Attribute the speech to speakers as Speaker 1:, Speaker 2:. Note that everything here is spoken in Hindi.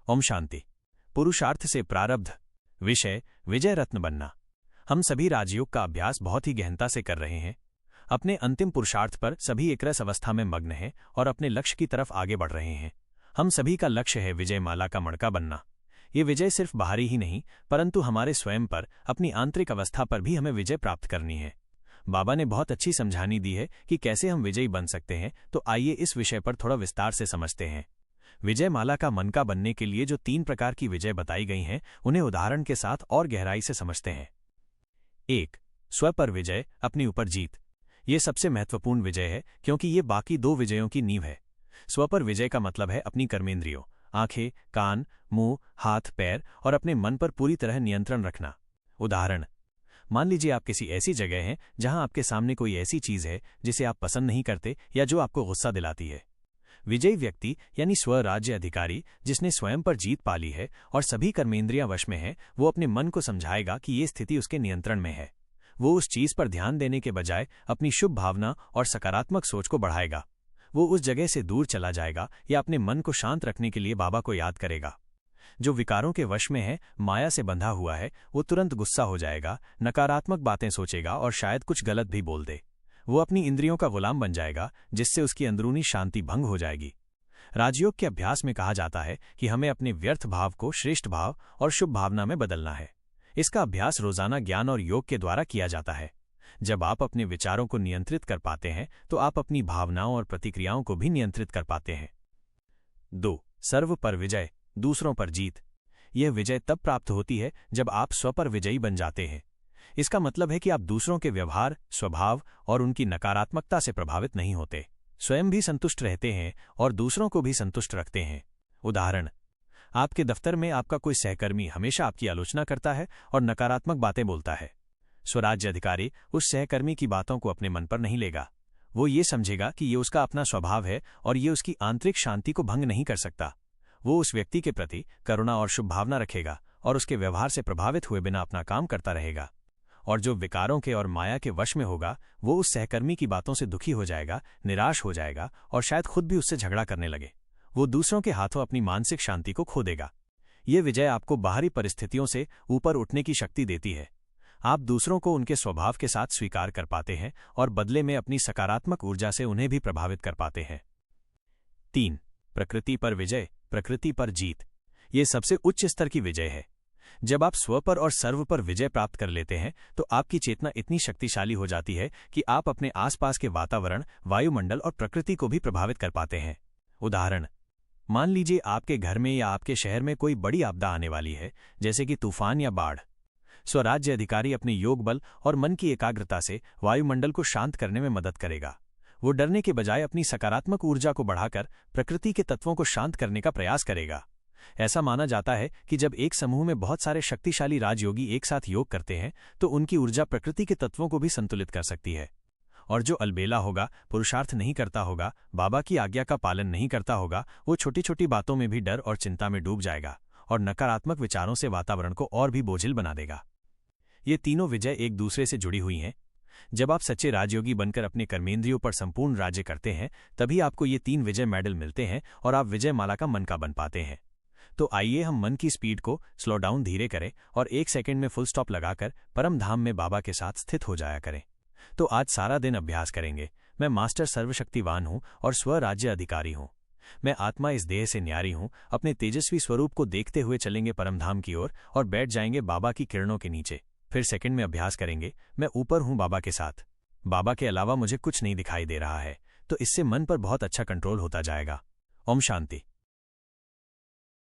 Speaker 1: ओम शांति। पुरुषार्थ से प्रारब्ध। विषय विजय रत्न बनना। हम सभी राजयोग का अभ्यास बहुत ही गहनता से कर रहे हैं। अपने अंतिम पुरुषार्थ पर सभी एक रस अवस्था में मग्न हैं और अपने लक्ष्य की तरफ आगे बढ़ रहे हैं। हम सभी का लक्ष्य है विजय माला का मणका बनना। ये विजय सिर्फ बाहरी ही नहीं परंतु हमारे स्वयं पर, अपनी आंतरिक अवस्था पर भी हमें विजय प्राप्त करनी है। बाबा ने बहुत अच्छी समझानी दी है कि कैसे हम विजयी बन सकते हैं, तो आइए इस विषय पर थोड़ा विस्तार से समझते हैं। विजय माला का मनका बनने के लिए जो 3 प्रकार की विजय बताई गई हैं, उन्हें उदाहरण के साथ और गहराई से समझते हैं। 1. स्व पर विजय, अपने ऊपर जीत। ये सबसे महत्वपूर्ण विजय है क्योंकि ये बाकी 2 विजयों की नींव है। स्व पर विजय का मतलब है अपनी कर्मेंद्रियों, आंखें, कान, मुंह, हाथ, पैर और अपने मन पर पूरी तरह नियंत्रण रखना। उदाहरण, मान लीजिए आप किसी ऐसी जगह हैं जहां आपके सामने कोई ऐसी चीज है जिसे आप पसंद नहीं करते या जो आपको गुस्सा दिलाती है। विजयी व्यक्ति यानी स्वराज्य अधिकारी, जिसने स्वयं पर जीत पा ली है और सभी कर्मेंद्रियां वश में है, वो अपने मन को समझाएगा कि ये स्थिति उसके नियंत्रण में है। वो उस चीज पर ध्यान देने के बजाय अपनी शुभ भावना और सकारात्मक सोच को बढ़ाएगा। वो उस जगह से दूर चला जाएगा या अपने मन को शांत रखने के लिए बाबा को याद करेगा। जो विकारों के वश में है, माया से बंधा हुआ है, वो तुरंत गुस्सा हो जाएगा, नकारात्मक बातें सोचेगा और शायद कुछ गलत भी बोल दे। वो अपनी इंद्रियों का गुलाम बन जाएगा, जिससे उसकी अंदरूनी शांति भंग हो जाएगी। राजयोग के अभ्यास में कहा जाता है कि हमें अपने व्यर्थ भाव को श्रेष्ठ भाव और शुभ भावना में बदलना है। इसका अभ्यास रोजाना ज्ञान और योग के द्वारा किया जाता है। जब आप अपने विचारों को नियंत्रित कर पाते हैं तो आप अपनी भावनाओं और प्रतिक्रियाओं को भी नियंत्रित कर पाते हैं। 2. सर्व पर विजय, दूसरों पर जीत। यह विजय तब प्राप्त होती है जब आप स्व पर विजयी बन जाते हैं। इसका मतलब है कि आप दूसरों के व्यवहार, स्वभाव और उनकी नकारात्मकता से प्रभावित नहीं होते। स्वयं भी संतुष्ट रहते हैं और दूसरों को भी संतुष्ट रखते हैं। उदाहरण, आपके दफ्तर में आपका कोई सहकर्मी हमेशा आपकी आलोचना करता है और नकारात्मक बातें बोलता है। स्वराज्य अधिकारी उस सहकर्मी की बातों को अपने मन पर नहीं लेगा। वो ये समझेगा कि ये उसका अपना स्वभाव है और ये उसकी आंतरिक शांति को भंग नहीं कर सकता। वो उस व्यक्ति के प्रति करुणा और शुभ भावना रखेगा और उसके व्यवहार से प्रभावित हुए बिना अपना काम करता रहेगा। और जो विकारों के और माया के वश में होगा, वो उस सहकर्मी की बातों से दुखी हो जाएगा, निराश हो जाएगा और शायद खुद भी उससे झगड़ा करने लगे। वो दूसरों के हाथों अपनी मानसिक शांति को खो देगा। ये विजय आपको बाहरी परिस्थितियों से ऊपर उठने की शक्ति देती है। आप दूसरों को उनके स्वभाव के साथ स्वीकार कर पाते हैं और बदले में अपनी सकारात्मक ऊर्जा से उन्हें भी प्रभावित कर पाते हैं। 3. प्रकृति पर विजय, प्रकृति पर जीत। ये सबसे उच्च स्तर की विजय है। जब आप स्व पर और सर्व पर विजय प्राप्त कर लेते हैं तो आपकी चेतना इतनी शक्तिशाली हो जाती है कि आप अपने आसपास के वातावरण, वायुमंडल और प्रकृति को भी प्रभावित कर पाते हैं। उदाहरण, मान लीजिए आपके घर में या आपके शहर में कोई बड़ी आपदा आने वाली है, जैसे कि तूफान या बाढ़। स्वराज्य अधिकारी अपने योग बल और मन की एकाग्रता से वायुमंडल को शांत करने में मदद करेगा। वो डरने के बजाय अपनी सकारात्मक ऊर्जा को बढ़ाकर प्रकृति के तत्वों को शांत करने का प्रयास करेगा। ऐसा माना जाता है कि जब एक समूह में बहुत सारे शक्तिशाली राजयोगी एक साथ योग करते हैं तो उनकी ऊर्जा प्रकृति के तत्वों को भी संतुलित कर सकती है। और जो अलबेला होगा, पुरुषार्थ नहीं करता होगा, बाबा की आज्ञा का पालन नहीं करता होगा, वो छोटी छोटी बातों में भी डर और चिंता में डूब जाएगा और नकारात्मक विचारों से वातावरण को और भी बोझिल बना देगा। ये तीनों विजय एक दूसरे से जुड़ी हुई हैं। जब आप सच्चे राजयोगी बनकर अपने कर्मेंद्रियों पर संपूर्ण राज्य करते हैं, तभी आपको ये 3 विजय मेडल मिलते हैं और आप विजय माला का मनका बन पाते हैं। तो आइए हम मन की स्पीड को स्लो डाउन धीरे करें और 1 सेकंड में फुल स्टॉप लगाकर परम धाम में बाबा के साथ स्थित हो जाया करें। तो आज सारा दिन अभ्यास करेंगे। मैं मास्टर सर्वशक्तिवान हूं और स्वराज्य अधिकारी हूं। मैं आत्मा इस देह से न्यारी हूं। अपने तेजस्वी स्वरूप को देखते हुए चलेंगे परमधाम की ओर और बैठ जाएंगे बाबा की किरणों के नीचे। फिर सेकंड में अभ्यास करेंगे, मैं ऊपर हूं बाबा के साथ। बाबा के अलावा मुझे कुछ नहीं दिखाई दे रहा है। तो इससे मन पर बहुत अच्छा कंट्रोल होता जाएगा। ओम शांति।